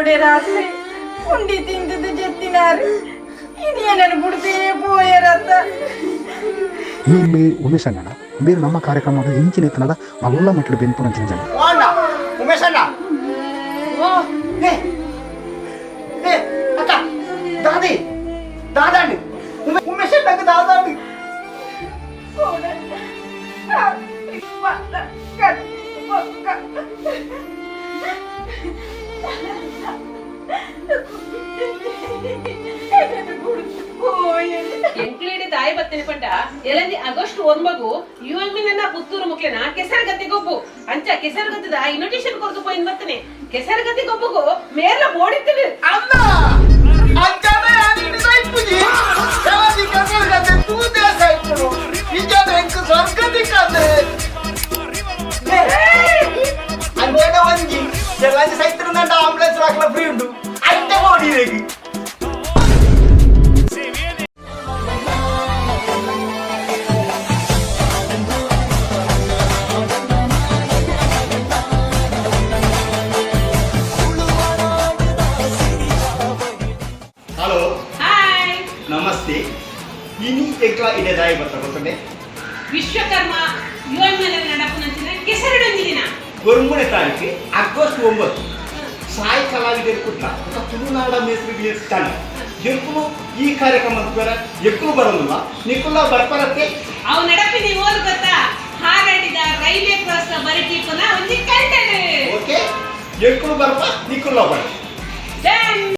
ಓಡೆ ರಾತ್ರಿ ಉಂಡಿ ತಿಂದಿದ್ದು ಜೆತ್ತಿನಾರು ಇದೇನನ್ನು ಬಿಡ್ತೇ ಪೋಯರತ್ತ ಇಲ್ಲಿ ಉಮೇಶ್ ಅಣ್ಣ ಬೇರೆ ನಮ್ಮ ಕಾರ್ಯಕ್ರಮದ ಇಂಚಿನ ತನದ ಮಲ್ಲ ಮಟ್ಟದ ಬೆನ್ಪುನ ತಿಂಜನ ಉಮೇಶ್ ಅಣ್ಣ ಅಕ್ಕ ದಾದಿ ದಾದಾಂಡು ಉಮೇಶ್ ಅಣ್ಣಗೆ ದಾದಾಂಡು ಎಂಕ್ಲೇಡಿ ತಾಯಿ ಬತ್ತನೆ ಪಂಡ ಎಲಂದಿ ಆಗಸ್ಟ್ 1 ಯುಎಂನ ಪುತ್ತೂರು ಮುಕ್ಲೆನ ಕೆಸರಗತ್ತಿ ಗೊಬ್ಬು ಅಂಚ ಕೆಸರಗತ್ತದ ಇನ್ವಿಟೇಷನ್ ಕೊರ್ದು ಪೋಯಿನ್ ಬತ್ತನೆ ಕೆಸರಗತ್ತಿ ಗೊಬ್ಬುಗು ಮೇರ್ಲ ಬೋಡಿತ್ತಿವಿ ಅಮ್ಮ ಅಂಜನೆ ಆನಿನ ಸೈಪುಜಿ ಚಾದಿ ಕೆಸರಗತ್ತಿ ತೂದೆ ಸೈಪುರು ನಿಜದ ಎಂಕ ಸ್ವರ್ಗದಿ ಕತೆ ಅಂಜನೆ ಒಂಜಿ ಎಲ್ಲಂಜಿ ಸೈತ್ರ ನಂಡ ಆಂಬುಲೆನ್ಸ್ ರಾಕ್ಲ ಫ್ರೀ ಉಂಟು ಅಡ್ಡೆ ಬೋಡಿರೆಗಿ ಹಲೋ ಹಾಯ್ ನಮಸ್ತೆ ಇನಿ ಎಕ್ಲ ಇದೆ ದಾಯಿ ಬರ್ತಾ ಗೊತ್ತಂಡೆ ವಿಶ್ವಕರ್ಮ ಯುಎಂನ ನಡಪುನಂಚಿನ ಕೆಸರಡೊಂದಿನ ಗೊರ್ಮುನೆ ತಾರೀಕು ಆಗಸ್ಟ್ 9 ಸಾಯಿ ಕಲಾವಿದರು ಕುಟ್ಲ ತುಳುನಾಡ ಮೇಸ್ತ್ರಿ ಚಾನಲ್ ಎಕ್ಕಲು ಈ ಕಾರ್ಯಕ್ರಮ ಎಕ್ಕಲು ಬರೋದಿಲ್ಲ ನಿಕ್ಕುಲ್ಲ ಬರ್ಪರತ್ತೆ ಅವು ನಡಪಿನ ಓದು ಗೊತ್ತಾ ಹಾರಾಡಿದ ರೈಲ್ವೆ ಕ್ರಾಸ್ ಬರಟಿ ಪುನಃ ಒಂಜಿ ಕಂಟೆಡ್ ಓಕೆ ಎಕ್ಕಲು ಬರ್ಪ ನಿಕ್ಕುಲ್ಲ ಬರ